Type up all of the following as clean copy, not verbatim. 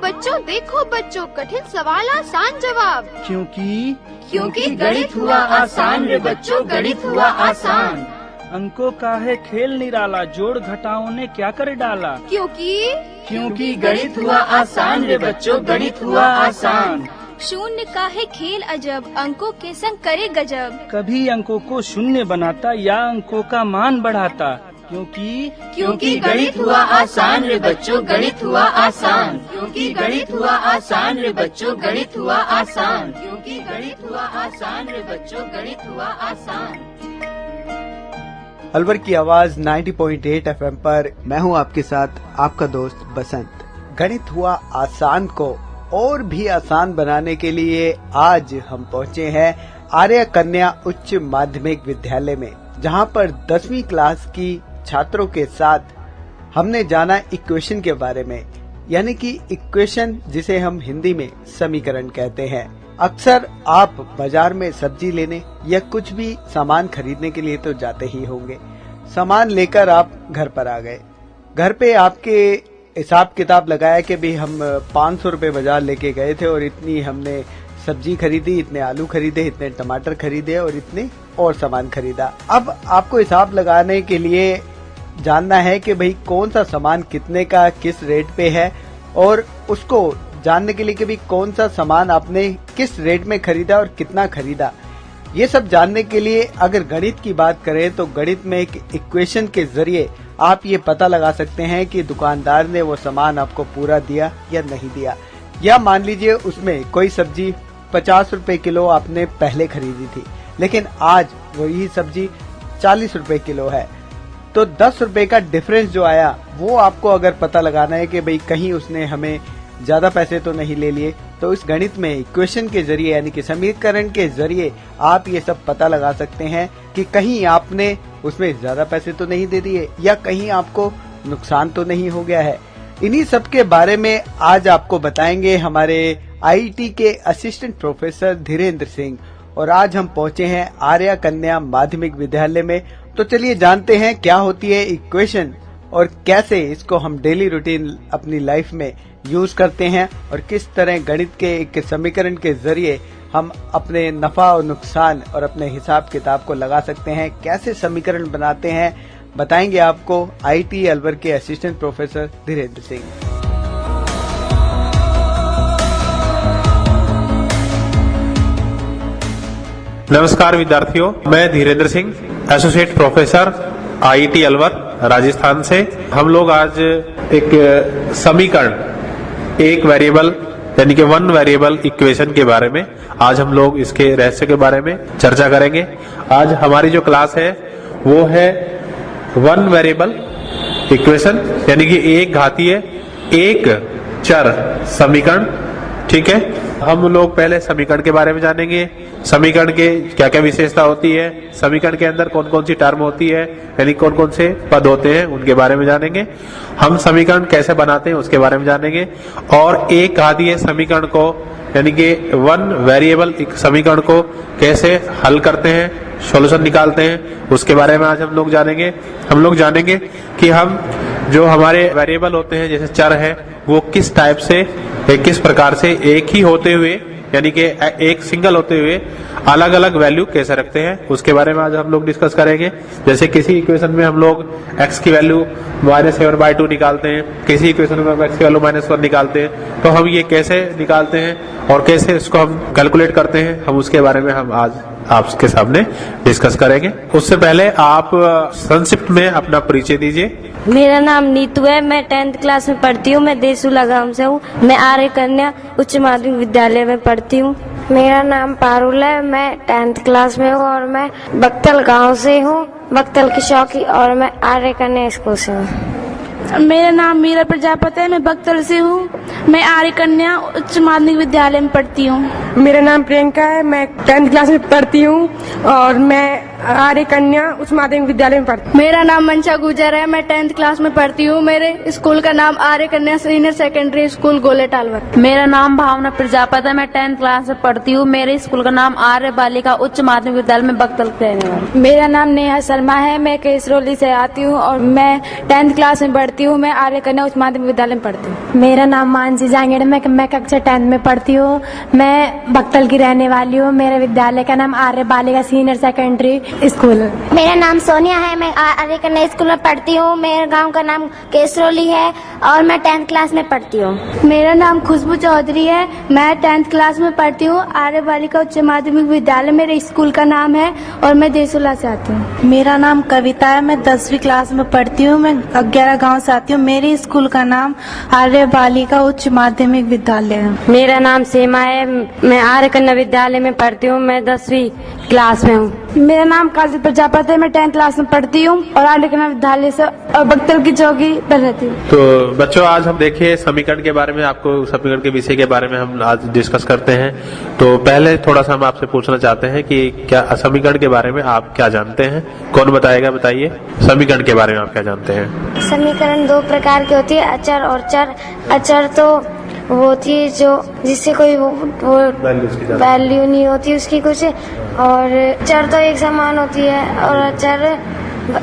देखो बच्चों, कठिन सवाल आसान जवाब। क्योंकि गणित हुआ आसान रे बच्चों, गणित हुआ आसान। अंकों का है खेल निराला, जोड़ घटाओं ने क्या कर डाला। क्योंकि गणित हुआ आसान रे बच्चों, गणित हुआ आसान। शून्य का है खेल अजब, अंकों के संग करे गजब। कभी अंकों को शून्य बनाता या अंकों का मान बढ़ाता। क्योंकि गणित हुआ आसान रे बच्चों, गणित हुआ आसान। क्योंकि गणित हुआ आसान रे बच्चों, गणित हुआ आसान। क्योंकि गणित हुआ आसान रे बच्चों, गणित हुआ आसान। अलवर की आवाज 90.8 FM पर मैं हूं आपके साथ, आपका दोस्त बसंत। गणित हुआ आसान को और भी आसान बनाने के लिए आज हम पहुंचे हैं आर्य कन्या उच्च माध्यमिक विद्यालय में, जहां पर 10वीं क्लास की छात्रों के साथ हमने जाना इक्वेशन के बारे में, यानी कि इक्वेशन जिसे हम हिंदी में समीकरण कहते हैं। अक्सर आप बाजार में सब्जी लेने या कुछ भी सामान खरीदने के लिए तो जाते ही होंगे। सामान लेकर आप घर पर आ गए, घर पे आपके हिसाब किताब लगाया कि भी हम 500 रुपए बाजार लेके गए थे और इतनी हमने सब्जी खरीदी, इतने आलू खरीदे, इतने टमाटर खरीदे और इतने और सामान खरीदा। अब आपको हिसाब लगाने के लिए जानना है कि भाई कौन सा सामान कितने का किस रेट पे है, और उसको जानने के लिए कि भाई कौन सा सामान आपने किस रेट में खरीदा और कितना खरीदा। ये सब जानने के लिए अगर गणित की बात करें तो गणित में एक इक्वेशन के जरिए आप ये पता लगा सकते हैं कि दुकानदार ने वो सामान आपको पूरा दिया या नहीं दिया। या मान लीजिए उसमें कोई सब्जी 50 रुपए किलो आपने पहले खरीदी थी, लेकिन आज वही सब्जी 40 रुपए किलो है, तो 10 रुपए का डिफरेंस जो आया वो आपको अगर पता लगाना है कि भाई कहीं उसने हमें ज्यादा पैसे तो नहीं ले लिए, तो इस गणित में इक्वेशन के जरिए यानी कि समीकरण के जरिए आप ये सब पता लगा सकते हैं कि कहीं आपने उसमें ज्यादा पैसे तो नहीं दे दिए या कहीं आपको नुकसान तो नहीं हो गया है। इन्हीं सब के बारे में आज आपको बताएंगे हमारे आईटी के असिस्टेंट प्रोफेसर धीरेन्द्र सिंह, और आज हम पहुंचे हैं आर्य कन्या माध्यमिक विद्यालय में। तो चलिए जानते हैं क्या होती है इक्वेशन और कैसे इसको हम डेली रूटीन अपनी लाइफ में यूज करते हैं, और किस तरह गणित के एक समीकरण के जरिए हम अपने नफा और नुकसान और अपने हिसाब किताब को लगा सकते हैं। कैसे समीकरण बनाते हैं बताएंगे आपको आईटी अलवर के असिस्टेंट प्रोफेसर धीरेन्द्र सिंह। नमस्कार विद्यार्थियों, मैं Dhirendra Singh, associate professor IT Alwar Rajasthan से। हम लोग आज एक समीकरण, एक वेरिएबल यानी कि वन वेरिएबल इक्वेशन के बारे में आज हम लोग इसके रहस्य के बारे में चर्चा करेंगे। आज हमारी जो क्लास है वो है वन वेरिएबल इक्वेशन, यानी कि एक घातीय एक चर समीकरण। ठीक है, हम लोग पहले समीकरण के बारे में जानेंगे, समीकरण के क्या क्या विशेषता होती है, समीकरण के अंदर कौन कौन सी टर्म होती है, यानी कौन कौन से पद होते हैं उनके बारे में जानेंगे। हम समीकरण कैसे बनाते हैं उसके बारे में जानेंगे, और एक घातीय समीकरण को यानी कि वन वेरिएबल समीकरण को कैसे हल करते हैं, सॉल्यूशन निकालते हैं, उसके बारे में आज हम लोग जानेंगे। हम लोग जानेंगे कि हम जो हमारे वेरिएबल होते हैं जैसे चर है वो किस टाइप से, किस प्रकार से एक ही होते हुए यानी कि एक सिंगल होते हुए अलग अलग वैल्यू कैसे रखते हैं, उसके बारे में आज हम लोग डिस्कस करेंगे। जैसे किसी इक्वेशन में हम लोग x की वैल्यू -7/2 निकालते हैं, किसी इक्वेशन में x की वैल्यू -1 निकालते हैं, तो हम ये कैसे निकालते हैं और कैसे इसको हम कैलकुलेट करते हैं, हम उसके बारे में हम आज आपके सामने डिस्कस करेंगे। उससे पहले आप संक्षिप्त में अपना परिचय दीजिए। मेरा नाम नीतू है, मैं 10th क्लास में पढ़ती हूँ, मैं देसुला गांव से हूँ, मैं आर्य कन्या उच्च माध्यमिक विद्यालय में पढ़ती हूँ। मेरा नाम पारुल है, मैं 10th क्लास में हूँ और मैं बक्तल गांव से हूँ, बक्तल की शौकी, और मैं आर्य कन्या स्कूल से हूँ। मेरा नाम मीरा प्रजापति है, मैं बक्तल से हूँ, मैं आर्य कन्या उच्च माध्यमिक विद्यालय में पढ़ती हूँ। मेरा नाम प्रियंका है, मैं 10th क्लास में पढ़ती हूँ और मैं आर्य कन्या उच्च माध्यमिक विद्यालय में पढ़ती हूँ। मेरा नाम मंशा गुजर है। मैं 10th क्लास में पढ़ती हूँ। मेरे स्कूल का नाम आर्य कन्या सीनियर सेकेंडरी स्कूल गोलेट अलवर। मेरा नाम भावना प्रजापति है। मैं 10th क्लास में पढ़ती हूँ। मेरे स्कूल का नाम आर्य बालिका उच्च माध्यमिक विद्यालय में बख्तल के रहने वाली। मेरा नाम नेहा शर्मा है। मैं केसरौली से आती हूँ और मैं 10th क्लास में पढ़ती हूँ। मैं आर्य कन्या उच्च माध्यमिक विद्यालय में पढ़ती हूँ। मेरा नाम मानसी जांगेड़ मैं कक्षा 10 में पढ़ती हूँ। मैं बख्तल की रहने वाली हूँ। मेरे विद्यालय का नाम आर्य बालिका सीनियर सेकेंडरी स्कूल। मेरा नाम सोनिया है। मैं आर्य कन्या स्कूल में पढ़ती हूँ। मेरे गांव का नाम केसरौली है और मैं 10th क्लास में पढ़ती हूँ। मेरा नाम खुशबू चौधरी है। मैं 10th क्लास में पढ़ती हूँ। आर्य बालिका उच्च माध्यमिक विद्यालय मेरे स्कूल का नाम है और मैं देसुला से आती हूँ। मेरा नाम कविता है। मैं 10वीं क्लास में पढ़ती हूँ। मैं 11 गांव से आती हूँ। मेरे स्कूल का नाम आर्य बालिका उच्च माध्यमिक विद्यालय है। मेरा नाम सीमा है। मैं आर्य कन्या विद्यालय में पढ़ती हूँ। मैं 10वीं क्लास में हूँ। मेरा नाम काजल प्रजापति है। मैं 10th क्लास में पढ़ती हूँ और आर्य कन्या विद्यालय से और बख्तल की चौकी पर रहती हूँ। तो बच्चों, आज हम देखिए समीकरण के बारे में, आपको समीकरण के विषय के बारे में हम आज डिस्कस करते हैं। तो पहले थोड़ा सा हम आपसे पूछना चाहते हैं कि क्या समीकरण के बारे में आप क्या जानते हैं? कौन बताएगा? बताइए, समीकरण के बारे में आप क्या जानते हैं? समीकरण दो प्रकार की होती है, अचर और चर। अचर तो वो होती है जो जिससे कोई वो वैल्यू नहीं होती उसकी कुछ, और चर तो एक समान होती है और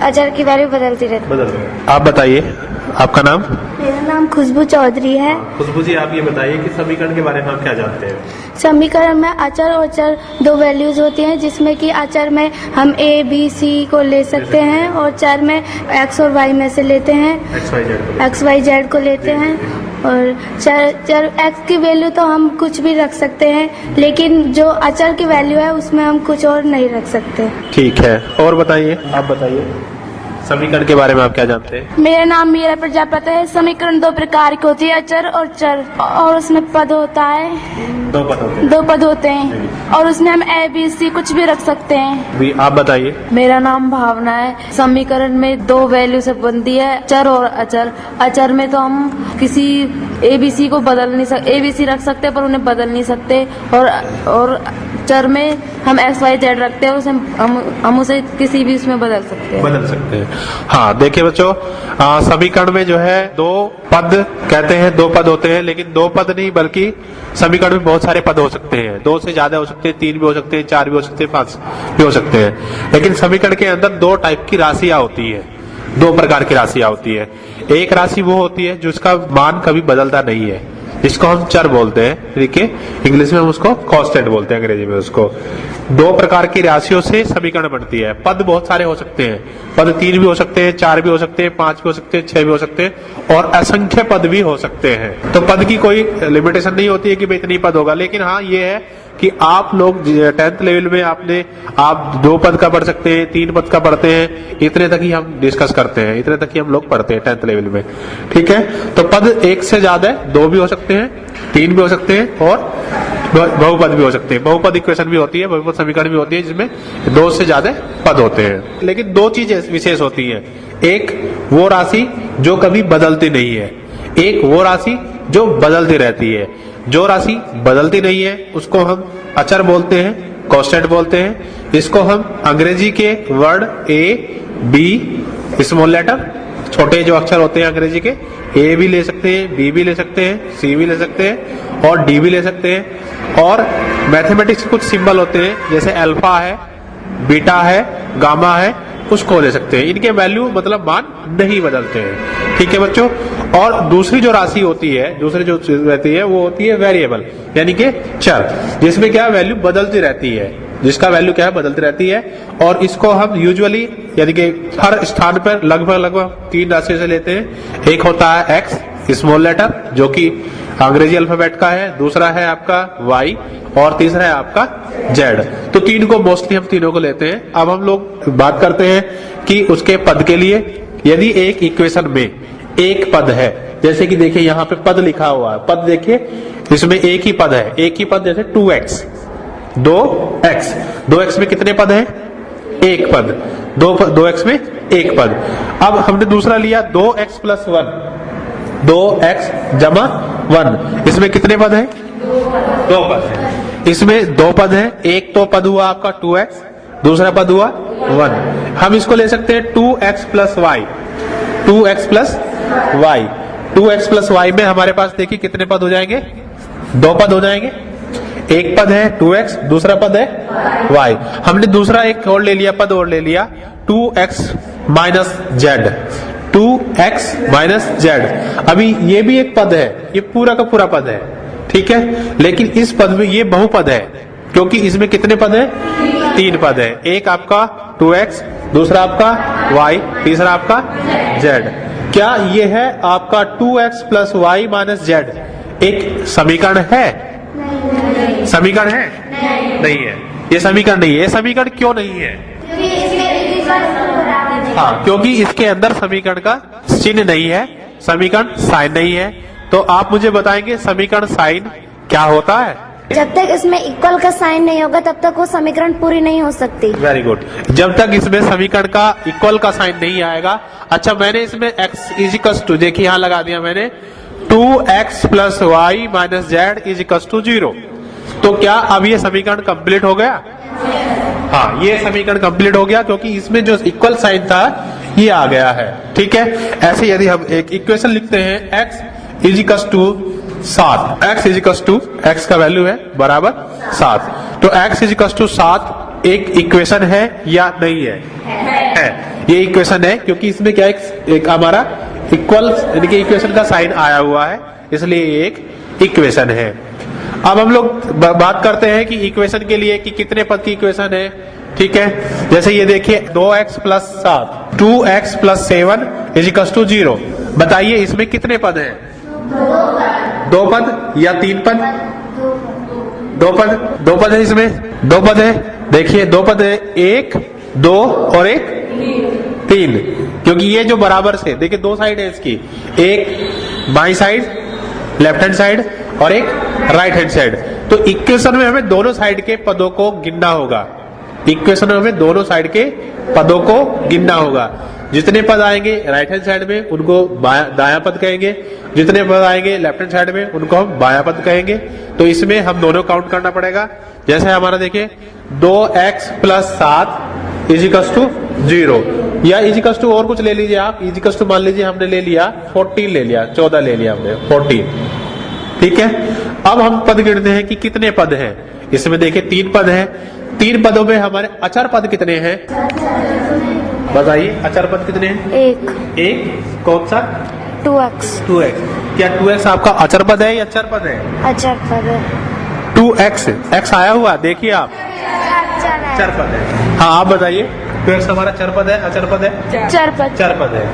अचर की वैल्यू बदलती रहती है। आप बताइए, आपका नाम? मेरा नाम खुशबू चौधरी है। खुशबू जी, आप ये बताइए कि समीकरण के बारे में आप क्या जानते हैं? समीकरण में अचर और चर दो वैल्यूज होती हैं, जिसमें कि अचर में हम ए बी सी को ले सकते हैं और चर में एक्स और वाई में से लेते हैं, एक्स वाई जेड को लेते हैं। और चर एक्स की वैल्यू तो हम कुछ भी रख सकते हैं, लेकिन जो अचर की वैल्यू है उसमें हम कुछ और नहीं रख सकते। ठीक है, और बताइए, आप बताइए समीकरण के बारे में आप क्या जानते हैं? मेरा नाम मीरा प्रजापति है। समीकरण दो प्रकार की होती है, अचर और चर, और उसमें पद होता है, दो पद होते हैं और उसमें हम ए बी सी कुछ भी रख सकते हैं। भी आप बताइए। मेरा नाम भावना है। समीकरण में दो वैल्यू से बनती है, चर और अचर। अचर में तो हम किसी एबीसी को बदल नहीं सकते, एबीसी रख सकते हैं पर उन्हें बदल नहीं सकते, और चर में हम एक्स वाई जेड रखते हैं, उसे हम उसे किसी भी उसमें बदल सकते हैं। हाँ, देखिए बच्चों, समीकरण में जो है दो पद कहते हैं, दो पद होते हैं, लेकिन दो पद नहीं बल्कि समीकरण में बहुत सारे पद हो सकते हैं। दो से ज्यादा हो सकते हैं, तीन भी हो सकते हैं, चार भी हो सकते हैं, पांच भी हो सकते हैं। लेकिन समीकरण के अंदर दो टाइप की राशियां होती है, दो प्रकार की राशियां होती है। एक राशि वो होती है जिसका मान कभी बदलता नहीं है, जिसको हम चर बोलते हैं, ठीक है, इंग्लिश में हम उसको कांस्टेंट बोलते हैं, अंग्रेजी में उसको। दो प्रकार की राशियों से समीकरण बनती है। पद बहुत सारे हो सकते हैं, पद तीन भी हो सकते हैं, चार भी हो सकते हैं, पांच भी हो सकते हैं, छह भी हो सकते हैं, और असंख्य पद भी हो सकते हैं। तो पद की कोई लिमिटेशन नहीं होती है कि भाई इतनी पद होगा, लेकिन हाँ ये है कि आप लोग 10th लेवल में आप दो पद का पढ़ सकते हैं, तीन पद का पढ़ते हैं, इतने तक ही हम डिस्कस करते हैं, इतने तक ही हम लोग पढ़ते हैं 10th लेवल में, ठीक है। तो पद एक से ज्यादा दो भी हो सकते हैं, तीन भी हो सकते हैं, और बहुपद भी हो सकते हैं। बहुपद इक्वेशन भी होती है, बहुपद समीकरण भी होती है जिसमें दो से ज्यादा पद होते हैं। लेकिन दो चीजें विशेष होती है, एक वो राशि जो कभी बदलती नहीं है, एक वो राशि जो बदलती रहती है। जो राशि बदलती नहीं है उसको हम अचर बोलते हैं, कांस्टेंट बोलते हैं। इसको हम अंग्रेजी के word A B small letter, छोटे जो अक्षर होते हैं अंग्रेजी के, ए भी ले सकते हैं, बी भी ले सकते हैं, सी भी ले सकते हैं और डी भी ले सकते हैं। और मैथमेटिक्स के कुछ सिंबल होते हैं, जैसे अल्फा है, बीटा है, गामा है, उसको ले सकते हैं। इनके वैल्यू मतलब मान नहीं बदलते हैं, ठीक है बच्चों। और दूसरी जो राशि होती है, दूसरी जो चीज रहती है वो होती है वेरिएबल, यानी कि चर, जिसमें क्या वैल्यू बदलती रहती है, जिसका वैल्यू क्या है बदलती रहती है। और इसको हम यूजुअली यानी कि हर स्थान पर लगभग तीन राशियों से लेते हैं। एक होता है एक्स स्मॉल लेटर जो कि अंग्रेजी अल्फाबेट का है, दूसरा है आपका वाई और तीसरा है आपका जेड। तो तीन को मोस्टली हम तीनों को लेते हैं। अब हम लोग बात करते हैं कि उसके पद के लिए, यदि एक इक्वेशन में एक पद है, जैसे कि देखिए यहाँ पे पद लिखा हुआ है, पद देखिए इसमें एक ही पद है, एक ही पद, जैसे 2x 2x 2x में कितने पद हैं? एक पद। 2x में एक पद। अब हमने दूसरा लिया 2x + 1, 2x जमा 1, इसमें कितने पद हैं? दो पद हैं। इसमें दो पद हैं, एक तो पद हुआ आपका 2x, दूसरा पद हुआ 1। हम इसको ले सकते हैं 2x plus Y, 2x plus Y. 2x plus Y में हमारे पास देखिए कितने पद हो जाएंगे, 2 पद हो जाएंगे। एक पद है 2x, दूसरा पद है y। हमने दूसरा एक और ले लिया, पद और ले लिया 2x minus Z, 2x minus Z. अभी ये भी एक पद है, ये पूरा का पूरा पद है, ठीक है। लेकिन इस पद में ये बहुपद है, क्योंकि इसमें कितने पद है, 3 पद है। एक आपका 2x, दूसरा आपका y, तीसरा आपका z। क्या ये है आपका 2x plus Y minus Z एक समीकरण है? समीकरण है? नहीं है, ये समीकरण नहीं है। ये समीकरण क्यों नहीं है? हाँ, क्योंकि इसके अंदर समीकरण का चिन्ह नहीं है, समीकरण साइन नहीं है। तो आप मुझे बताएंगे समीकरण साइन क्या होता है? जब तक इसमें इक्वल का साइन नहीं होगा तब तक वो समीकरण पूरी नहीं हो सकती। Very good. जब तक इसमें समीकरण का इक्वल का साइन नहीं आएगा। अच्छा, मैंने इसमें x इजिकल्स टू, देखिए यहाँ लगा दिया मैंने 2x plus Y minus Z equals to 0। तो क्या अब ये समीकरण कंप्लीट हो गया? हाँ, ये समीकरण कंप्लीट हो गया, क्योंकि इसमें जो इक्वल साइन था ये आ गया है, ठीक है। ऐसे यदि हम एक इक्वेशन लिखते हैं x equals to 7, x equals to, x का वैल्यू है बराबर 7, तो x इजिकल्स टू 7 एक इक्वेशन है या नहीं है? है। ये इक्वेशन है, क्योंकि इसमें क्या एक हमारा इक्वल यानी कि इक्वेशन का साइन आया हुआ है, इसलिए ये एक इक्वेशन है। अब हम लोग बात करते हैं कि इक्वेशन के लिए कि कितने पद की इक्वेशन है, ठीक है। जैसे ये देखिए 2x plus 7, 2x plus 7 इजिकल्स to 0। बताइए इसमें कितने पद हैं? 2 पद या 3 पद? 2 पद, 2 पद है इसमें, 2 पद है। देखिए 2 पद है, 1, 2 और 1 3, क्योंकि ये जो बराबर से, देखिए 2 साइड है इसकी, एक by side left hand side और एक राइट हैंड साइड। तो इक्वेशन में हमें दोनों साइड के पदों को गिनना होगा। इक्वेशन में हमें दोनों साइड के पदों को गिनना होगा। जितने पद आएंगे राइट हैंड साइड में उनको दायां पद कहेंगे, जितने पद आएंगे लेफ्ट हैंड साइड में उनको हम बायां पद कहेंगे। तो इसमें हम दोनों काउंट करना पड़ेगा। जैसे हमारा देखिए 2x प्लस 7 इजिकल्स टू 0, या इजिकल्स टू और कुछ ले लीजिए आप। इजिकल्स टू मान लीजिए हमने ले लिया 14 ले लिया, 14 ले लिया हमने 14, ठीक है। अब हम पद गिनते हैं कि कितने पद हैं। इसमें देखिए 3 पद हैं। 3 पदों में हमारे अचर पद कितने हैं? बताइए अचर पद कितने हैं? एक कौन सा? 2x। क्या 2x आपका अचर पद है या चर पद है? अचर पद है। 2x, x आया हुआ देखिए आप, चर पद है। हाँ आप बताइए 2x हमारा चर पद है अचर पद है? चर पद है।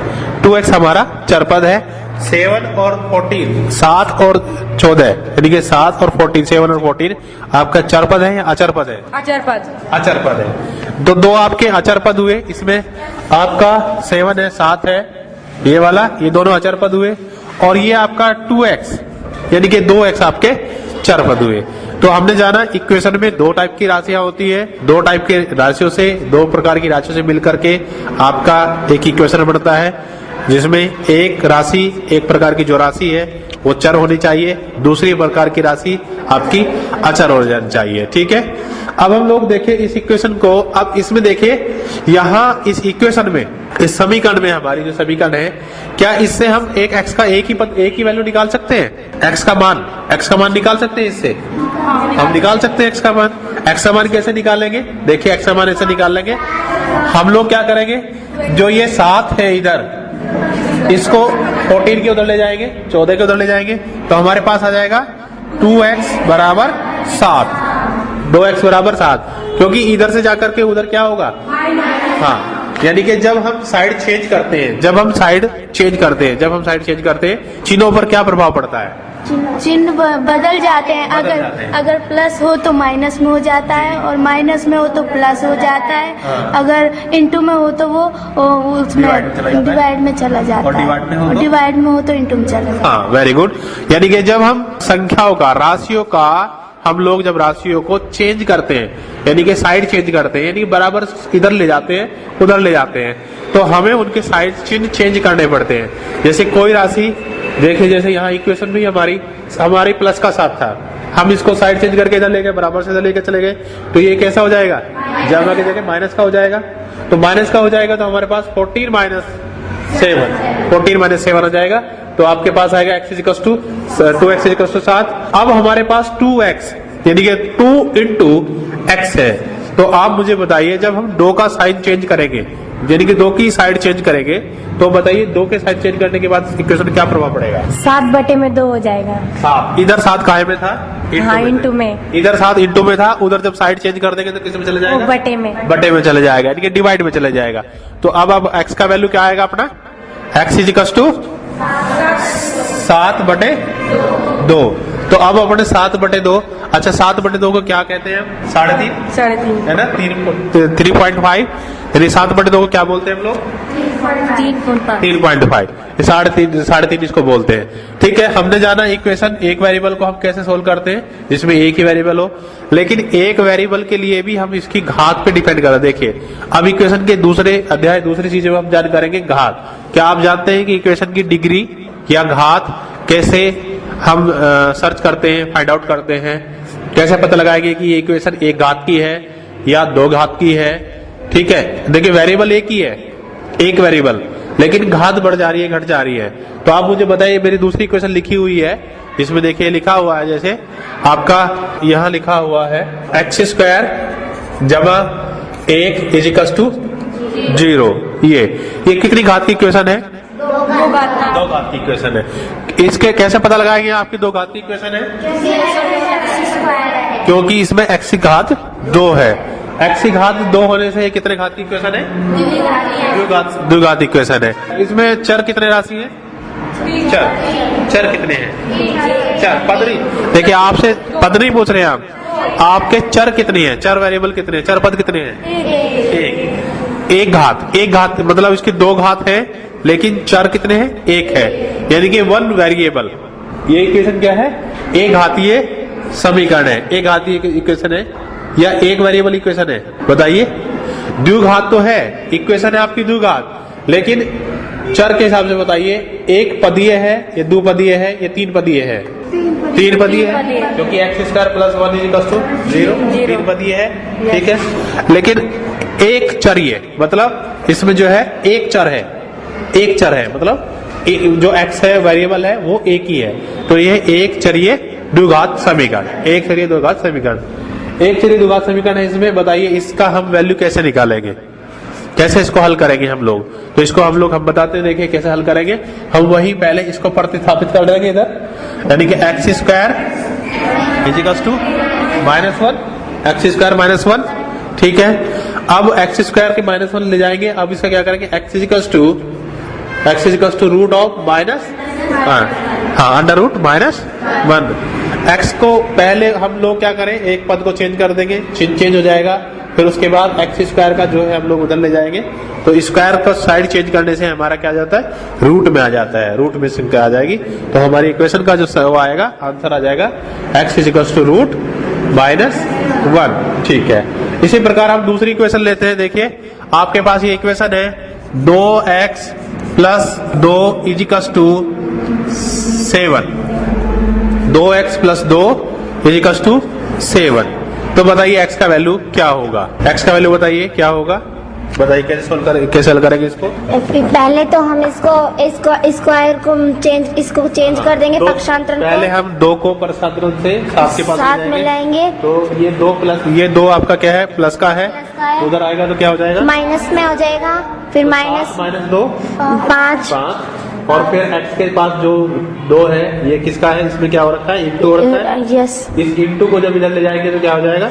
2x हमारा चर पद है। 7 और 14, 7 और 14 यानी कि 7 और 14, 7 और 14 आपका चर पद है या अचर पद है? अचर पद है। तो 2 आपके अचर पद हुए। इसमें आपका 7 है, 7 है, ये वाला, ये दोनों अचर पद हुए। और ये आपका 2x यानी कि 2x आपके चर पद हुए। तो हमने जाना इक्वेशन में 2 टाइप की राशियां होती है। 2 टाइप के राशियों से, 2 प्रकार की राशियों से मिलकर के आपका एक इक्वेशन बनता है, जिसमें एक राशि, एक प्रकार की जो राशि है वो चर होनी चाहिए, दूसरी प्रकार की राशि आपकी अचर हो जानी चाहिए, ठीक है। अब हम लोग देखें इस इक्वेशन को। अब इसमें देखिए यहाँ इस इक्वेशन में, इस समीकरण में, हमारी जो समीकरण है, क्या इससे हम एक x का एक ही वैल्यू निकाल सकते हैं? x का मान निकाल सकते हैं इससे? हम निकाल सकते हैं x का मान। x का मान कैसे निकालेंगे? देखिए x का मान ऐसे निकाल लेंगे। हम लोग क्या करेंगे, जो ये 7 है इधर, इसको 14 के उधर ले जाएंगे, 14 के उधर ले जाएंगे, तो हमारे पास आ जाएगा 2x बराबर 7, 2x बराबर 7, क्योंकि इधर से जाकर के उधर क्या होगा? हाँ, यानी कि जब हम साइड चेंज करते हैं, जब हम साइड चेंज करते हैं चिन्हों पर क्या प्रभाव पड़ता है? चिन्ह बदल जाते हैं। अगर प्लस हो तो माइनस में हो जाता है, और माइनस में हो तो प्लस हो जाता है। हाँ। अगर इंटू में हो तो वो उसमें डिवाइड में चला जाता है, और डिवाइड में हो तो इंटू में चला जाता है। हाँ, वेरी गुड। यानी कि जब हम संख्याओं का, राशियों का, हम लोग जब राशियों को चेंज करते हैं, यानी कि साइड चेंज करते हैं, यानी कि बराबर इधर ले जाते हैं, उधर ले जाते हैं, तो हमें उनके साइड चिन्ह चेंज करने पड़ते हैं। जैसे कोई राशि देखिए, जैसे यहाँ इक्वेशन में हमारी प्लस का 7 था, हम इसको साइड चेंज करके इधर ले गए, बराबर से इधर लेके चले गए, तो ये कैसा हो जाएगा? जमा की जगह माइनस का हो जाएगा। तो माइनस का हो जाएगा तो हमारे पास 14 माइनस 7 हो जाएगा। तो आपके पास आएगा x equal to 2x equal to 7। अब हमारे पास 2x यानी कि 2 इंटू x है। तो आप मुझे बताइए जब हम 2 का साइन चेंज करेंगे यानी कि 2 की साइड चेंज करेंगे तो बताइए 2 के साइड चेंज करने के बाद इक्वेशन क्या प्रभाव पड़ेगा? 7/2 हो जाएगा। 7 इधर 7 काहे में था? हाँ, इंटू में। इधर 7 इंटू में था, उधर जब साइड चेंज कर देंगे तो किस में चले जाएगा? बटे में चले जाएगा यानी कि डिवाइड में चले जाएगा। तो अब x का वैल्यू क्या आएगा अपना? x is equal to 7/2। तो अब अपने 7/2, अच्छा 7/2 को क्या कहते हैं? 3.5 है ना, 3.5 यानी 7/2 को क्या बोलते हैं हम लोग? 3.5। 3.5 इसको बोलते हैं। ठीक है, हमने जाना इक्वेशन एक वेरिएबल को हम कैसे सोल्व करते हैं जिसमें एक ही वेरिएबल हो, लेकिन एक वेरिएबल के लिए भी हम इसकी घात पे डिपेंड कर रहे हैं। देखिए अब इक्वेशन के दूसरे अध्याय दूसरी चीजें हम जान करेंगे घात। क्या आप जानते हैं कि इक्वेशन की डिग्री या घात कैसे हम सर्च करते हैं, फाइंड आउट करते हैं? कैसे पता लगाएंगे कि ये इक्वेशन एक घात की है या 2 घात की है? ठीक है, देखिए वेरिएबल एक ही है, एक वेरिएबल, लेकिन घात बढ़ जा रही है, घट जा रही है। तो आप मुझे बताइए, मेरी दूसरी इक्वेशन लिखी हुई है, इसमें देखिए लिखा हुआ है, जैसे आपका यहाँ लिखा हुआ है x² जमा 1 इज इक्वल टू 0। ये कितनी घात की इक्वेशन है? 2 घात की इक्वेशन है। इसके कैसे पता लगाएंगे आपकी 2 घात की इक्वेशन है? क्योंकि इसमें x की घात 2 है। x की घात 2 होने से कितने घात की इक्वेशन है? 2 घात इक्वेशन है। इसमें चर कितने राशि है? चर कितने हैं? चर पद नहीं, देखिए आपसे पद नहीं पूछ रहे हैं हम, आपके चर कितने हैं? चर वेरिएबल कितने हैं? चर पद कितने हैं? एक घात मतलब इसकी 2 घात है, लेकिन चर कितने हैं? 1 है, यानी कि 1 वेरिएबल। ये इक्वेशन क्या है? एक घातीय समीकरण है, एक घातीय इक्वेशन है या एक वेरिएबल इक्वेशन है? बताइए। द्विघात तो है, इक्वेशन है आपकी द्विघात, लेकिन चर के हिसाब से बताइए, एक पदीय है या 2 पदीय है या 3 पदीय है? 3 पदीय है, क्योंकि x² + 1 इज इक्वल टू 0, 3 पदीय है। ठीक है, लेकिन एक चरिय मतलब इसमें जो है एक चर है, मतलब जो x है वेरिएबल है वो एक ही है। तो ये एक चरिय द्विघात समीकरण, एक चरिय द्विघात समीकरण है। इसमें बताइए इसका हम वैल्यू कैसे निकालेंगे, कैसे इसको हल करेंगे हम लोग? तो इसको हम बताते हैं, देखिए कैसे हल करेंगे। हम वही पहले इसको प्रतिस्थापित कर देंगे इधर, यानी कि x² इज इक्वल टू -1, ठीक है। अब x² के -1 ले जाएंगे। अब इसका क्या करेंगे? x is equal to root of under root -1। x को पहले हम लोग क्या करें, एक पद को चेंज कर देंगे, चेंज हो जाएगा। फिर उसके बाद x² का जो है हम लोग उधर ले जाएंगे, तो स्क्वायर का साइड चेंज करने से हमारा क्या जाता है? रूट में आ जाता है, रूट में संख्या आ जाएगी। तो हमारी इक्वेशन का जो आएगा आंसर आ जाएगा x is equal to root -1। ठीक है, इसी प्रकार हम दूसरी इक्वेशन लेते हैं। देखिए आपके पास ये इक्वेशन है 2x + 2 is equal to 7। 2x + 2 is equal to 7। तो बताइए x का वैल्यू क्या होगा? x का वैल्यू बताइए क्या होगा? बताइए कैसे हल करेंगे इसको? पहले तो हम इसको स्क्वायर को चेंज कर देंगे, पक्षांतरण को। पहले हम 2 को पक्षांतरण से 7 के पास में लाएंगे। तो ये 2 प्लस ये 2 आपका क्या है? प्लस का है, उधर आएगा तो क्या हो जाएगा? माइनस में हो जाएगा, फिर -2 5, और फिर x के पास जो 2 है ये किसका है? इसमें क्या हो रखा है? इंटू हो रखा है। यस, इस इंटू को जब इधर ले जाएंगे तो क्या हो जाएगा?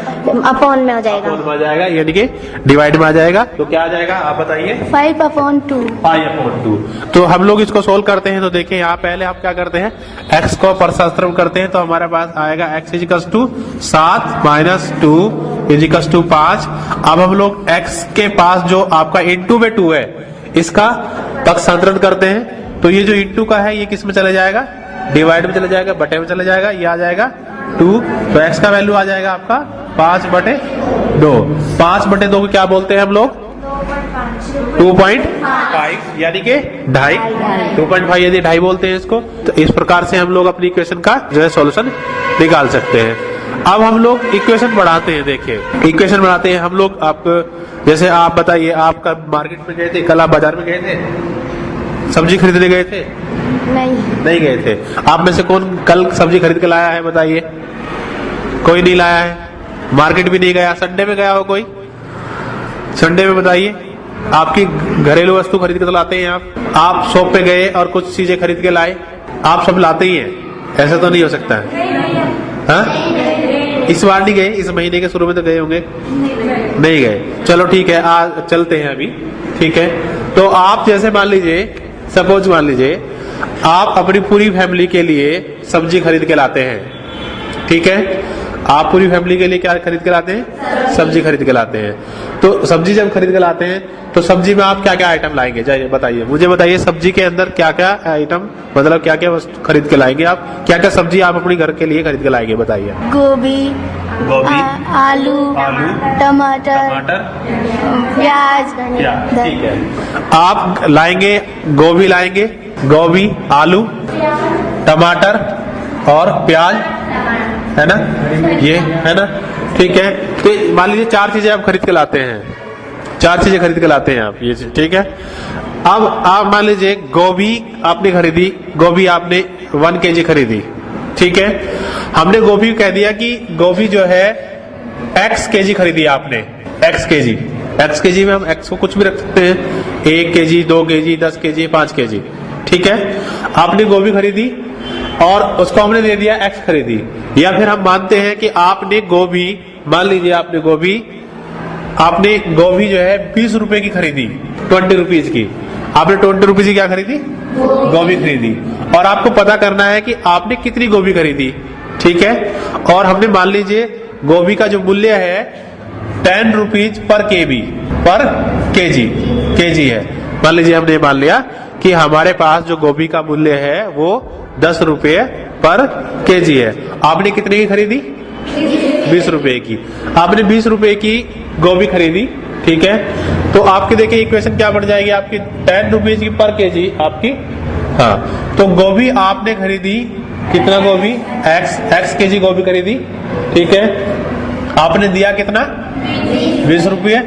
अपॉन में हो जाएगा, यानी कि डिवाइड में आ जाएगा। तो क्या आ जाएगा आप बताइए? 5/2। तो हम लोग इसको सोल्व करते हैं। तो देखिए यहाँ पहले हम क्या करते हैं, x को प्रतिस्थापित करते हैं, तो हमारे पास आएगा x is equal to 7 - 2 is equal to 5। अब हम लोग x के पास जो आपका इंटू में 2 है इसका पक्षांतरण करते हैं। तो ये जो इंटू का है ये किस में चले जाएगा? डिवाइड में चले जाएगा, बटे में चले जाएगा, ये आ जाएगा 2। तो x का वैल्यू आ जाएगा आपका 5/2। 5/2 को क्या बोलते हैं हम लोग? 2.5, यानी कि 2.5। 2.5 यदि 2.5 बोलते हैं इसको। तो इस प्रकार से हम लोग अपनी इक्वेशन का जो है सॉल्यूशन निकाल सकते हैं। अब हम लोग इक्वेशन बढ़ाते हैं। देखिए इक्वेशन बढ़ाते हैं हम लोग। आप जैसे आप बताइए, आप कल मार्केट में गए थे, कल आप बाजार में गए थे, सब्जी खरीदने गए थे? नहीं गए थे। आप में से कौन कल सब्जी खरीद के लाया है? बताइए। कोई नहीं लाया है, मार्केट भी नहीं गया। संडे में गया हो कोई? संडे में बताइए। आपकी घरेलू वस्तु खरीद के तो लाते हैं आप शॉप पे गए और कुछ चीजें खरीद के लाए, आप सब लाते ही हैं, ऐसा तो नहीं हो सकता है? हाँ, इस बार नहीं गए, इस महीने के शुरू में तो गए होंगे? नहीं गए। चलो ठीक है, आज चलते हैं अभी। ठीक है, तो आप जैसे मान लीजिए, सपोज मान लीजिए आप अपनी पूरी फैमिली के लिए सब्जी खरीद के लाते हैं। ठीक है, आप पूरी फैमिली के लिए क्या खरीद के लाते हैं? सब्जी खरीद के लाते हैं। तो सब्जी जब खरीद के लाते हैं तो सब्जी में आप क्या क्या आइटम लाएंगे? जाइए बताइए, मुझे बताइए सब्जी के अंदर क्या क्या आइटम, मतलब क्या क्या वस्तु खरीद के लाएंगे आप? क्या क्या सब्जी आप अपने घर के लिए खरीद के लाएंगे? बताइए। गोभी, आलू, टमाटर, प्याज। ठीक है, आप लाएंगे गोभी, लाएंगे गोभी, आलू, टमाटर और प्याज, है ना? ये है ना? ठीक है, तो मान लीजिए 4 चीजें आप खरीद के लाते हैं, 4 चीजें खरीद के लाते हैं आप ये। ठीक है, अब आप मान लीजिए गोभी आपने खरीदी, गोभी आपने 1 kg खरीदी। ठीक है, हमने गोभी कह दिया कि गोभी जो है x kg खरीदी आपने, x kg में हम x को कुछ भी रख सकते हैं, 1 kg, 2 kg, 10 kg, 5 kg। ठीक है, आपने गोभी खरीदी और उसको हमने दे दिया x खरीदी। या फिर हम मानते हैं कि आपने गोभी, मान लीजिए आपने गोभी जो है 20 रुपए की खरीदी, 20 रुपीज की। आपने 20 रुपीज की क्या खरीदी? गोभी खरीदी। और आपको पता करना है कि आपने कितनी गोभी खरीदी। ठीक है, और हमने मान लीजिए गोभी का जो मूल्य है 10 रुपीज पर केजी है। मान लीजिए हमने मान लिया कि हमारे पास जो गोभी का मूल्य है वो 10 रुपये पर केजी है। आपने कितने की खरीदी? 20 रुपए की। आपने 20 रुपए की गोभी खरीदी। ठीक है, तो आपकी देखिए इक्वेशन क्या बन जाएगी आपकी? 10 रुपीज की पर केजी आपकी। हाँ, तो गोभी आपने खरीदी कितना? गोभी x केजी गोभी खरीदी। ठीक है, आपने दिया कितना? 20 रुपये।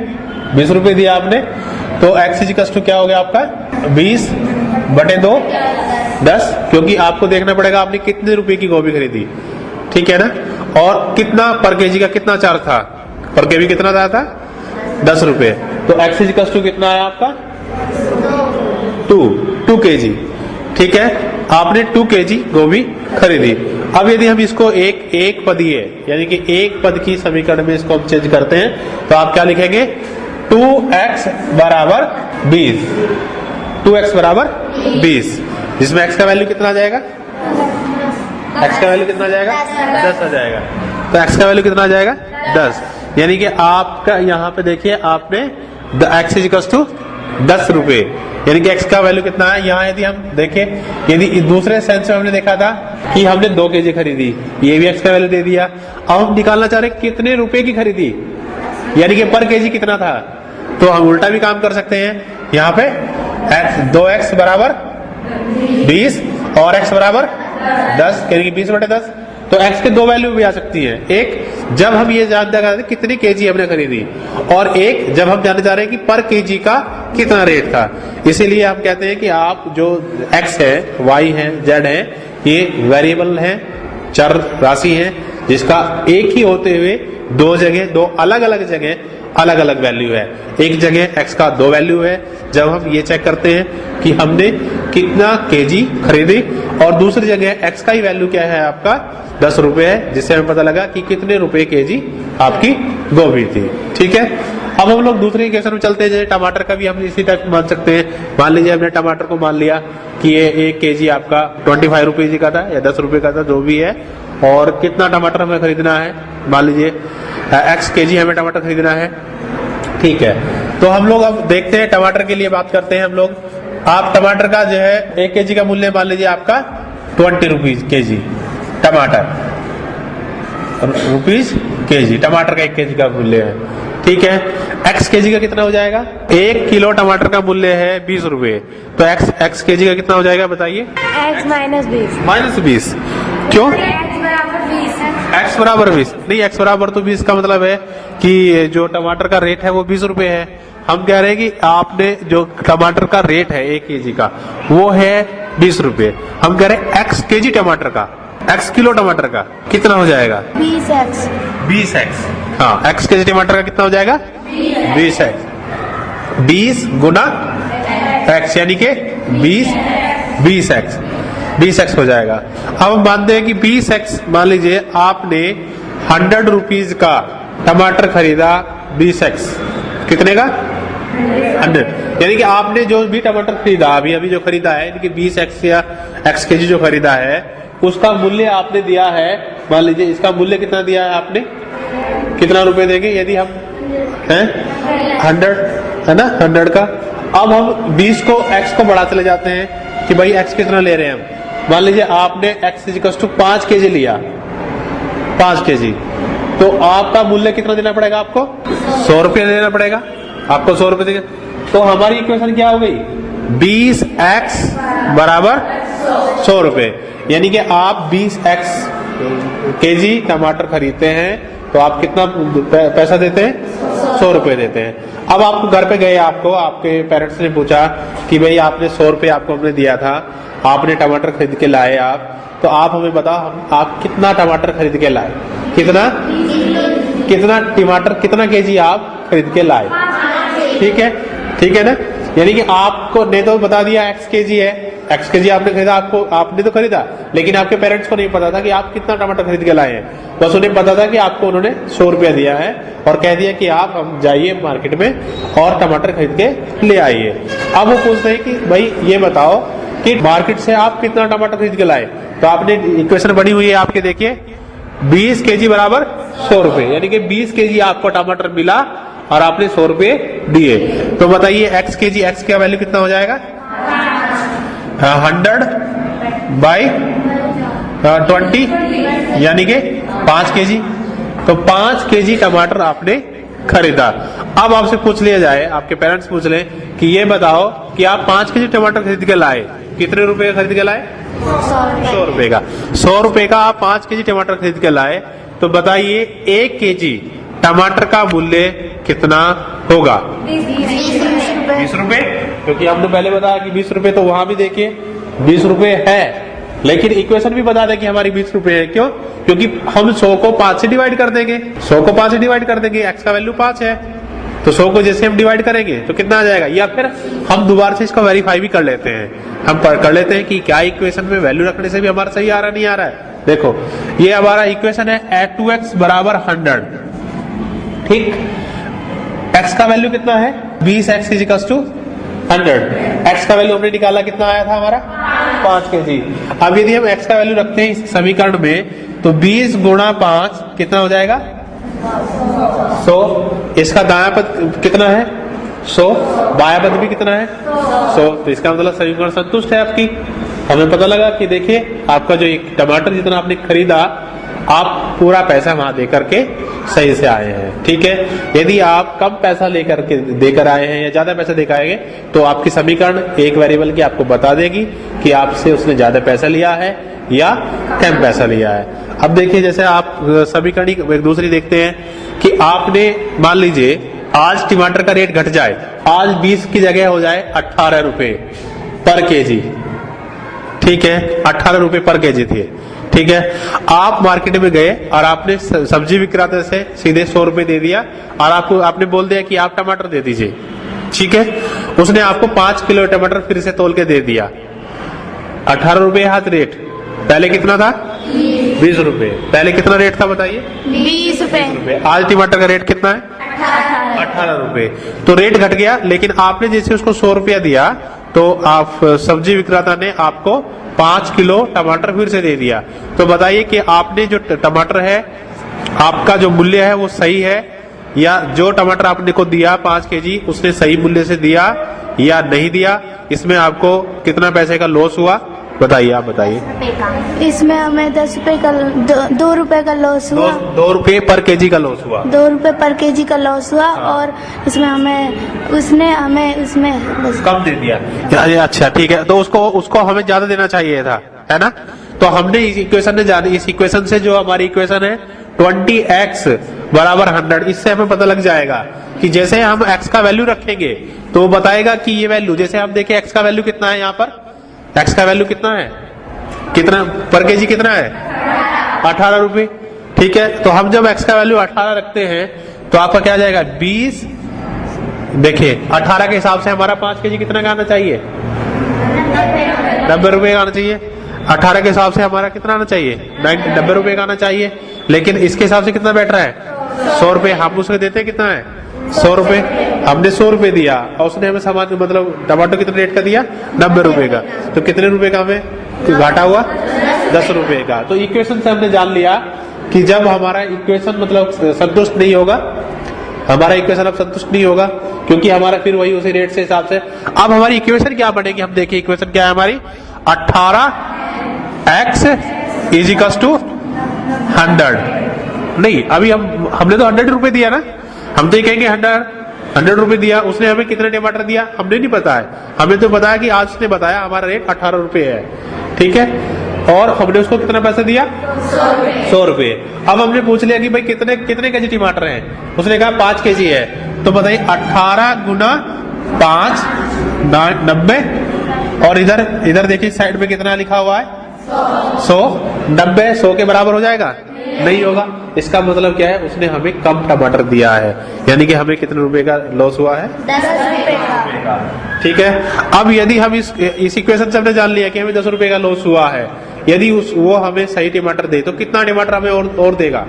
20 रुपये दिया आपने, तो x इक्वल टू क्या हो गया आपका? 20/2 10, क्योंकि आपको देखना पड़ेगा आपने कितने रुपए की गोभी खरीदी। ठीक है ना? और कितना पर केजी का कितना चार्ज था? पर केजी कितना था? 10 रुपए। तो x इक्वल टू कितना है आपका? 2 kg। ठीक है, आपने 2 kg गोभी खरीदी। अब यदि हम इसको एक पदीय, यानी कि एक पद की समीकरण में इसको हम चेंज करते हैं तो आप क्या लिखेंगे? 2x बराबर 20। 2x बराबर 20, जिसमें x का वैल्यू कितना आ जाएगा? x का वैल्यू कितना आ जाएगा? 10 आ जाएगा। तो x का वैल्यू कितना आ जाएगा? 10। यानी कि आपका यहाँ पे देखिए आपने x इक्वल टू 10 रुपए, यानी कि x का वैल्यू कितना है? यहाँ यदि हम देखें, यदि दूसरे सेंस में हमने देखा था कि हमने 2 kg खरीदी, ये भी x का वैल्यू दे दिया। अब हम निकालना चाह रहे कितने रुपए की खरीदी, यानी कि पर केजी कितना था। तो हम उल्टा भी काम कर सकते हैं। यहाँ पे 2x बराबर 20 और x बराबर 10, यानी कि 20/10। तो x के 2 वैल्यू भी आ सकती है। एक जब हम ये जानना चाहते हैं कितनी केजी हमने खरीदी, और एक जब हम जानना चाह रहे हैं कि पर केजी का कितना रेट था। इसीलिए हम कहते हैं कि आप जो x है, y है, z है, ये वेरिएबल है, चर राशि है, जिसका एक ही होते हुए दो अलग अलग जगह अलग अलग वैल्यू है। एक जगह x का 2 वैल्यू है जब हम ये चेक करते हैं कि हमने कितना केजी खरीदी, और दूसरी जगह x का ही वैल्यू क्या है आपका? 10 रुपए है, जिससे हमें पता लगा कि कितने रुपए केजी आपकी गोभी थी। ठीक है, अब हम लोग दूसरे इक्वेशन में चलते हैं। जैसे टमाटर का भी हम इसी टाइप मान सकते हैं। मान लीजिए हमने टमाटर को मान लिया कि ये 1 kg आपका 25 रुपीज का था या 10 रुपए का था, जो भी है, और कितना टमाटर हमें खरीदना है? मान लीजिए x kg हमें टमाटर खरीदना है। ठीक है, तो हम लोग अब देखते हैं, टमाटर के लिए बात करते हैं हम लोग। आप टमाटर का जो है 1 kg का मूल्य मान लीजिए आपका 20 रुपीज केजी। टमाटर केजी, टमाटर का 1 kg का मूल्य है। ठीक है, x kg का कितना हो जाएगा? 1 किलो टमाटर का मूल्य है 20 रुपए, तो x kg का कितना हो जाएगा बताइए? x -20। -20 क्यों? x बराबर 20 नहीं, x बराबर तो 20 का मतलब है कि जो टमाटर का रेट है वो 20 रुपए है। हम कह रहे हैं कि आपने जो टमाटर का रेट है 1 केजी का वो है 20 रुपए। हम कह रहे हैं x केजी टमाटर का, x किलो टमाटर का कितना हो जाएगा? 20x। 20x। हाँ, x केजी टमाटर का कितना हो जाएगा? 20x। 20 गुना x यानी के 20x 20x हो जाएगा। अब हम मानते हैं कि 20x, मान लीजिए आपने 100 रुपीज का टमाटर खरीदा 20x, कितने का? 100। यानी कि आपने जो भी टमाटर खरीदा अभी जो खरीदा है, यानी कि 20x या x केजी जो खरीदा है उसका मूल्य आपने दिया है, मान लीजिए इसका मूल्य कितना दिया है आपने, कितना रुपए देंगे यदि हम हैं 100 है ना, 100 का। अब हम 20 को x को बढ़ाते ले जाते हैं कि भाई x कितना ले रहे हैं हम। मान लीजिए आपने x = 5 केजी लिया, 5 केजी, तो आपका मूल्य कितना देना पड़ेगा आपको? 100 रुपये देना पड़ेगा आपको, 100 रुपये देगा। तो हमारी इक्वेशन क्या हो गई? 20x बराबर 100 रुपये। यानी कि आप 20x केजी टमाटर खरीदते हैं तो आप कितना पैसा देते हैं? 100 रुपये देते हैं। अब आप घर पे गए, आपके पेरेंट्स ने पूछा कि भाई आपने 100 रुपये आपको हमने दिया था, आपने टमाटर खरीद के लाए आप, तो आप हमें बताओ आप कितना टमाटर खरीद के लाए? कितना टमाटर, कितना केजी आप खरीद के लाए? ठीक है ना। यानी कि आपको ने तो बता दिया x केजी है, x केजी आपने खरीदा, आपने तो खरीदा, लेकिन आपके पेरेंट्स को नहीं पता था कि आप कितना टमाटर खरीद के लाए हैं। बस उन्हें पता था कि आपको उन्होंने 100 रुपया दिया है और कह दिया कि आप हम जाइए मार्केट में और टमाटर खरीद के ले आइए। अब वो पूछते हैं कि भाई ये बताओ कि मार्केट से आप कितना टमाटर खरीद के लाए। तो आपने इक्वेशन बनी हुई है आपके, देखिए 20 केजी बराबर 100 रुपए, यानी कि 20 केजी आपको टमाटर मिला और आपने 100 रुपए दिए। तो बताइए x केजी, x का वैल्यू कितना हो जाएगा? 100/20 यानी कि 5 केजी। तो 5 केजी टमाटर आपने खरीदा। अब आपसे पूछ लिया जाए, आपके पेरेंट्स पूछ लें कि ये बताओ कि आप 5 केजी टमाटर खरीद के लाए, कितने रुपए खरीद के लाए? 100 रुपए का। 100 रुपए का आप 5 केजी टमाटर खरीद के लाए, तो बताइए 1 केजी टमाटर का मूल्य कितना होगा? 20 रुपए। क्योंकि हमने पहले बताया कि 20 रुपए, तो वहां भी देखिए 20 रुपए है, लेकिन इक्वेशन भी बता दें कि हमारी 20 रुपए है। क्यों? क्योंकि हम 100 को 5 से डिवाइड कर देंगे, 100 को 5 से डिवाइड कर देंगे, x का वैल्यू 5 है, तो 100 को जैसे हम डिवाइड करेंगे तो कितना आ जाएगा? या फिर हम दोबारा से इसको वेरीफाई भी कर लेते हैं, हम कर लेते हैं कि क्या इक्वेशन में वैल्यू रखने से भी हमारा सही आ रहा नहीं आ रहा है। देखो ये हमारा इक्वेशन है 2x बराबर 100, ठीक। x का वैल्यू कितना है? 20x = 100। x का वैल्यू हमने निकाला, कितना आया था हमारा? 5 केजी। अब यदि हम x का वैल्यू रखते हैं इस समीकरण में, तो 20 गुणा 5 कितना हो जाएगा? 100। इसका दायां पद कितना है? 100। बायां पद भी कितना है? 100। तो इसका मतलब समीकरण संतुष्ट है आपकी। हमें पता लगा कि देखिए आपका जो टमाटर जितना आपने खरीदा, आप पूरा पैसा वहां दे करके सही से आए हैं, ठीक है। यदि आप कम पैसा लेकर के देकर आए हैं या ज्यादा पैसा देकर आएंगे, तो आपकी समीकरण एक वेरिएबल की आपको बता देगी कि आपसे उसने ज्यादा पैसा लिया है या कम पैसा लिया है। अब देखिए जैसे आप समीकरण एक दूसरी देखते हैं कि आपने मान लीजिए आज टमाटर का रेट घट जाए, आज 20 की जगह हो जाए 18 रुपए पर केजी, ठीक है, 18 रुपए पर केजी थी, ठीक है। आप मार्केट में गए और आपने सब्जी विक्रेता से सीधे 100 रुपए दे दिया और आपने बोल दिया कि आप टमाटर दे दीजिए, ठीक है। उसने आपको 5 किलो टमाटर फिर से तोल के दे दिया, 18 रुपए हाथ रेट, पहले कितना था? 20 रुपए। पहले कितना रेट था बताइए? 20 रुपए। आज टमाटर का रेट कितना है? 18 रुपए। तो रेट घट गया, लेकिन आपने जैसे उसको 100 रुपया दिया, तो आप सब्जी विक्रेता ने आपको 5 किलो टमाटर फिर से दे दिया। तो बताइए कि आपने जो टमाटर है, आपका जो मूल्य है वो सही है, या जो टमाटर आपने को दिया 5 केजी उसने सही मूल्य से दिया या नहीं दिया? इसमें आपको कितना पैसे का लॉस हुआ बताइए, आप बताइए। इसमें हमें 10 रुपए का 2 रुपए का लॉस हुआ। 2 रुपए पर केजी का लॉस हुआ। 2 रुपए पर केजी का लॉस हुआ। हाँ। और इसमें उसने हमें उसमें कम दे दिया। अच्छा ठीक है, तो उसको हमें ज्यादा देना चाहिए था, है ना। तो तो हमने इस इक्वेशन ने जानी, इस इक्वेशन से जो हमारी इक्वेशन है 20x बराबर 100, इससे हमें पता लग जाएगा कि जैसे हम x का वैल्यू रखेंगे तो वो बताएगा कि ये वैल्यू, जैसे हम देखें x का वैल्यू कितना है, यहाँ पर x का वैल्यू कितना है, कितना पर केजी कितना है 18 रुपए। ठीक है, तो हम जब x का वैल्यू 18 रखते हैं तो आपका क्या जाएगा 20। देखिए 18 के हिसाब से हमारा 5 केजी कितना का आना चाहिए, 90 रुपए का आना चाहिए। 18 के हिसाब से हमारा कितना आना चाहिए, 90 रुपए का आना चाहिए। लेकिन इसके हिसाब से कितना बैठ रहा है 100 रुपए। हम उसको देते हैं कितना है 100 रुपए, हमने 100 रुपए दिया और उसने हमें सामान मतलब टमाटो कितने रेट का दिया 90 रुपए का, तो कितने रुपए का हमें घाटा हुआ 10 रुपए का। तो इक्वेशन से हमने जान लिया कि जब हमारा इक्वेशन मतलब संतुष्ट नहीं होगा, हमारा इक्वेशन अब संतुष्ट नहीं होगा क्योंकि हमारा फिर वही उसी रेट से हिसाब से। अब हमारी इक्वेशन क्या बनेगी, हम देखिए इक्वेशन क्या है हमारी 18x इजिकल्स टू 100। नहीं, अभी हमने तो 100 रुपए दिया ना, हम तो ये कहेंगे 100 रुपए दिया। उसने हमें कितने टमाटर दिया हमने नहीं पता है, हमें तो बताया कि आज उसने बताया हमारा रेट 18 रुपए है। ठीक है, और हमने उसको कितना पैसा दिया 100 रुपए। अब हमने पूछ लिया कि भाई कितने केजी टमाटर हैं, उसने कहा 5 केजी है। तो बताइए 18 गुना 5 90, और इधर देखिए साइड में कितना लिखा हुआ है 100। 90 100 के बराबर हो जाएगा, नहीं होगा। इसका मतलब क्या है, उसने हमें कम टमाटर दिया है, यानी कि हमें कितने रुपए का लॉस हुआ है 10 रुपए का। ठीक है, अब यदि हम इस इक्वेशन से हमने जान लिया कि हमें 10 रुपए का लॉस हुआ है, यदि वो हमें सही टमाटर दे तो कितना टमाटर हमें और देगा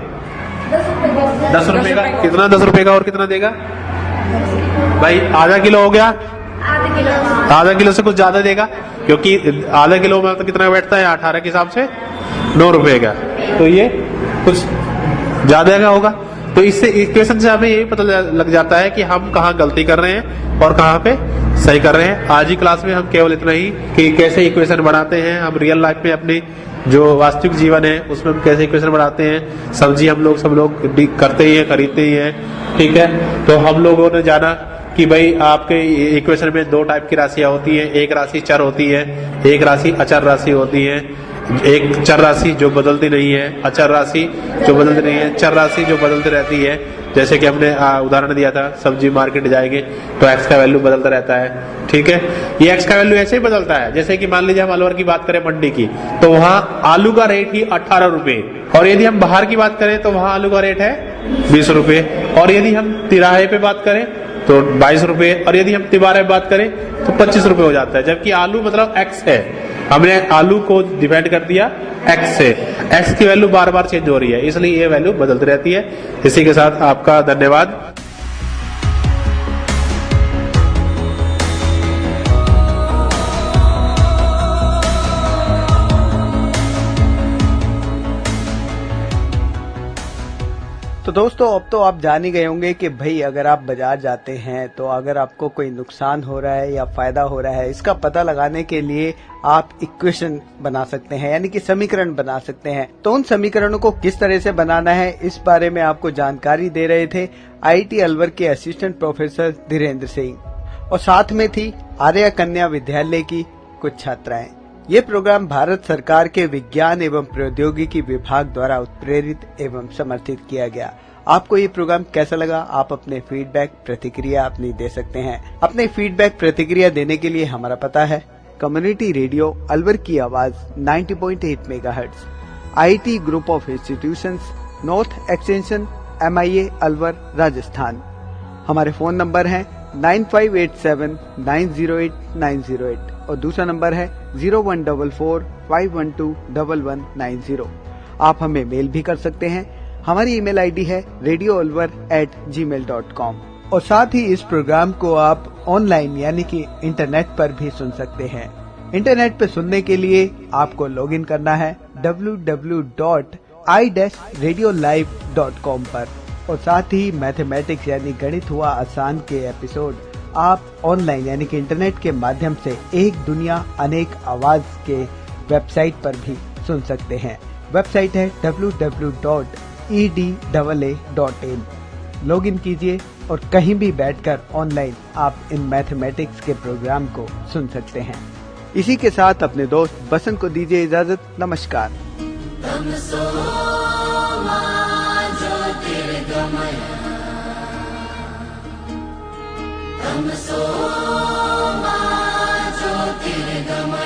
10 रुपए का। कितना 10 रुपए का और कितना देगा भाई, आधा किलो हो गया, आधा किलो से कुछ ज्यादा देगा क्योंकि आधा किलो में तो कितना बैठता है 18 के हिसाब से 9 रुपए का, तो ये कुछ ज्यादा का होगा। तो इससे इक्वेशन से हमें यही पता लग जाता है कि हम कहाँ गलती कर रहे हैं और कहाँ पे सही कर रहे हैं। आज ही क्लास में हम केवल इतना ही कि कैसे इक्वेशन बनाते हैं, हम रियल लाइफ में अपनी जो वास्तविक जीवन है उसमें हम कैसे इक्वेशन बनाते हैं। सब्जी हम लोग सब लोग करते ही हैं, खरीदते ही हैं। ठीक है, तो हम लोगों ने जाना कि भाई आपके इक्वेशन में 2 टाइप की राशियां होती हैं, एक राशि चर होती है, एक राशि अचर राशि होती है। एक चर राशि जो बदलती नहीं है, अचर राशि जो बदलती नहीं है, चर राशि जो बदलती रहती है। जैसे कि हमने उदाहरण दिया था, सब्जी मार्केट जाएंगे तो x का वैल्यू बदलता रहता है। ठीक है, ये x का वैल्यू ऐसे ही बदलता है। जैसे कि मान लीजिए हम अलवर की बात करें मंडी की, तो वहाँ आलू का रेट ही 18 रुपए, और यदि हम बाहर की बात करें तो वहाँ आलू का रेट है 20 रुपए, और यदि हम तिराहे पे बात करें तो 22 रुपए, और यदि हम तिबारे पे बात करें तो 25 रुपए हो जाता है। जबकि आलू मतलब x है, हमने आलू को डिवाइड कर दिया x से, x की वैल्यू बार बार चेंज हो रही है, इसलिए ये वैल्यू बदलती रहती है। इसी के साथ आपका धन्यवाद। तो दोस्तों अब तो आप जान ही गए होंगे कि भाई अगर आप बाजार जाते हैं तो अगर आपको कोई नुकसान हो रहा है या फायदा हो रहा है, इसका पता लगाने के लिए आप इक्वेशन बना सकते हैं, यानी कि समीकरण बना सकते हैं। तो उन समीकरणों को किस तरह से बनाना है इस बारे में आपको जानकारी दे रहे थे IIT अलवर के असिस्टेंट प्रोफेसर धीरेन्द्र सिंह, और साथ में थी आर्य कन्या विद्यालय की कुछ छात्राएं। ये प्रोग्राम भारत सरकार के विज्ञान एवं प्रौद्योगिकी विभाग द्वारा उत्प्रेरित एवं समर्थित किया गया। आपको ये प्रोग्राम कैसा लगा, आप अपने फीडबैक प्रतिक्रिया अपनी दे सकते हैं। अपने फीडबैक प्रतिक्रिया देने के लिए हमारा पता है कम्युनिटी रेडियो अलवर की आवाज 90.8 megahertz, IIT group of institutions, north extension MIA Alwar Rajasthan. हमारे फोन नंबर हैं 9587908908 और दूसरा नंबर है 0144512190। आप हमें मेल भी कर सकते हैं, हमारी ईमेल आईडी है radioalwar@gmail.com। और साथ ही इस प्रोग्राम को आप ऑनलाइन यानी कि इंटरनेट पर भी सुन सकते हैं। इंटरनेट पर सुनने के लिए आपको लॉगिन करना है www.i-radiolive.com पर, और साथ ही मैथमेटिक्स यानी गणित हुआ आसान के एपिसोड आप ऑनलाइन यानी कि इंटरनेट के माध्यम से एक दुनिया अनेक आवाज के वेबसाइट पर भी सुन सकते हैं। वेबसाइट है www.edaa.in। लॉगिन कीजिए और कहीं भी बैठकर ऑनलाइन आप इन मैथमेटिक्स के प्रोग्राम को सुन सकते हैं। इसी के साथ अपने दोस्त बसंत को दीजिए इजाजत। नमस्कार। तमसो मा ज्योतिर्गमय